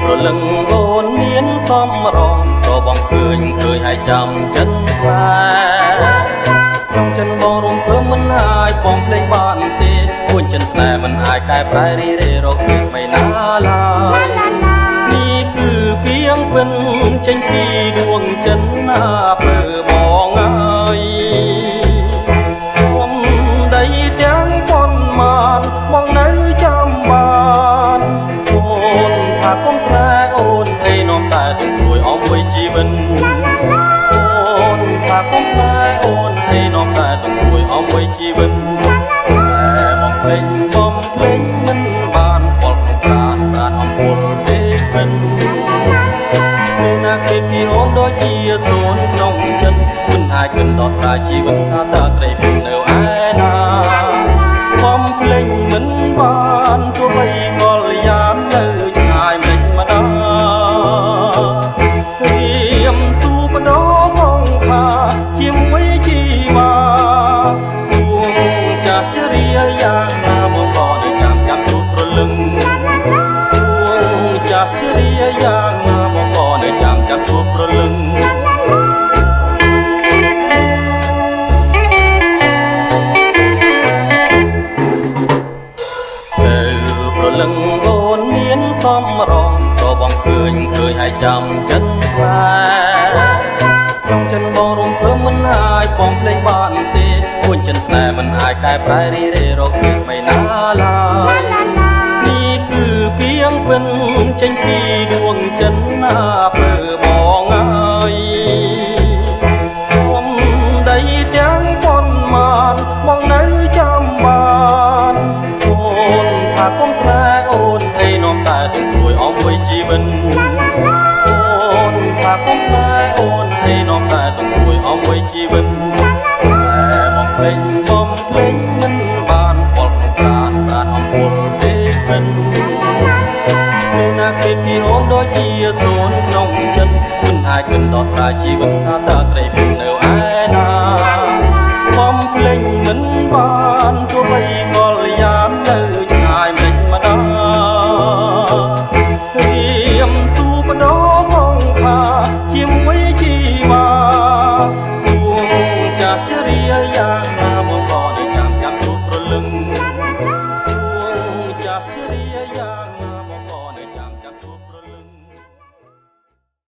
ព្រលឹងអូនមានសំរងក៏បងឃើញហើយចាំចិត្តខ្លាខ្ញុំចិនបងរំភើបមិនអាចបងភ្លេចបានទេគួនចិនតែមិនអាចកែប្រែរីរេរកមិនណាឡើយនេះគឺពីងពិនចេញពីដួងចិនណាព្រឺបងអើយខ្ញុំដីទាំងប៉ុនមកបងនៅចាំបានអូនថាគុំស្នេហ៍អូនឯនាំតែទាំងព្រួយអស់មួយជីវិតអូនថាគុំស្នេហ៍អូនឯនាំតែទាំងព្រួយអស់មួយជីវិតតែបងភ្លេចមិនបានពលក្នុងប្រាណអំពូលទេពិនណាគេពីអូនដូចជាសូនក្នុងចិត្តមិនអាចគិតដល់ស្ដាយជីវិតថាតើក្តីពីនៅឯណាបំភ្លេចមិនបានទោះបីកលយាននៅឆ្ងាយមិនម្ដងរៀមស៊ូបដោសងខាជាមួយជីវ៉ាពួងចាស់ជ្រាយ៉ាងណាមកក៏នៅចាំជួបព្រលឹងពួងចាស់ជ្រាយ៉ាងណាមកក៏នៅចាំជួបព្រលឹងព្រលឹងអូនមានសំរងក៏បងឃើញហើយចាំចិត្តខ្លាខ្ញុំចិនបងរំភើបមិនអាចបងភ្លេចបានទេគួនចិនតែមិនអាចកែប្រែរីរេរកមិនណាឡើយនេះគឺពីងពិនចេញពីដួងចិនណាព្រឺបងអើយខ្ញុំដីទាំងប៉ុនមកបងនៅចាំបានអូនថាគុំស្នេហ៍អូនឯនាំតែទាំងព្រួយអស់មួយជីវិតអូនថាគុំស្នេហ៍អូនឯនាំតែទាំងព្រួយអស់មួយជីវិតតែបងភ្លេចមិនបានពលក្នុងប្រាណអំពូលទេពិនណាគេពីអូនដូចជាសូនក្នុងចិត្តមិនអាចគិតដល់ស្ដាយជីវិតថាតើក្តីពីនៅឯណាបំភ្លេចមិនបានទោះបីកលយាននៅឆ្ងាយមិនម្ដងរៀមស៊ូបដោសងខាជាមួយជីវ៉ាពួងចាស់ជ្រាយ៉ាងណាមកក៏នៅចាំជួបព្រលឹងពួងចាស់ជ្រា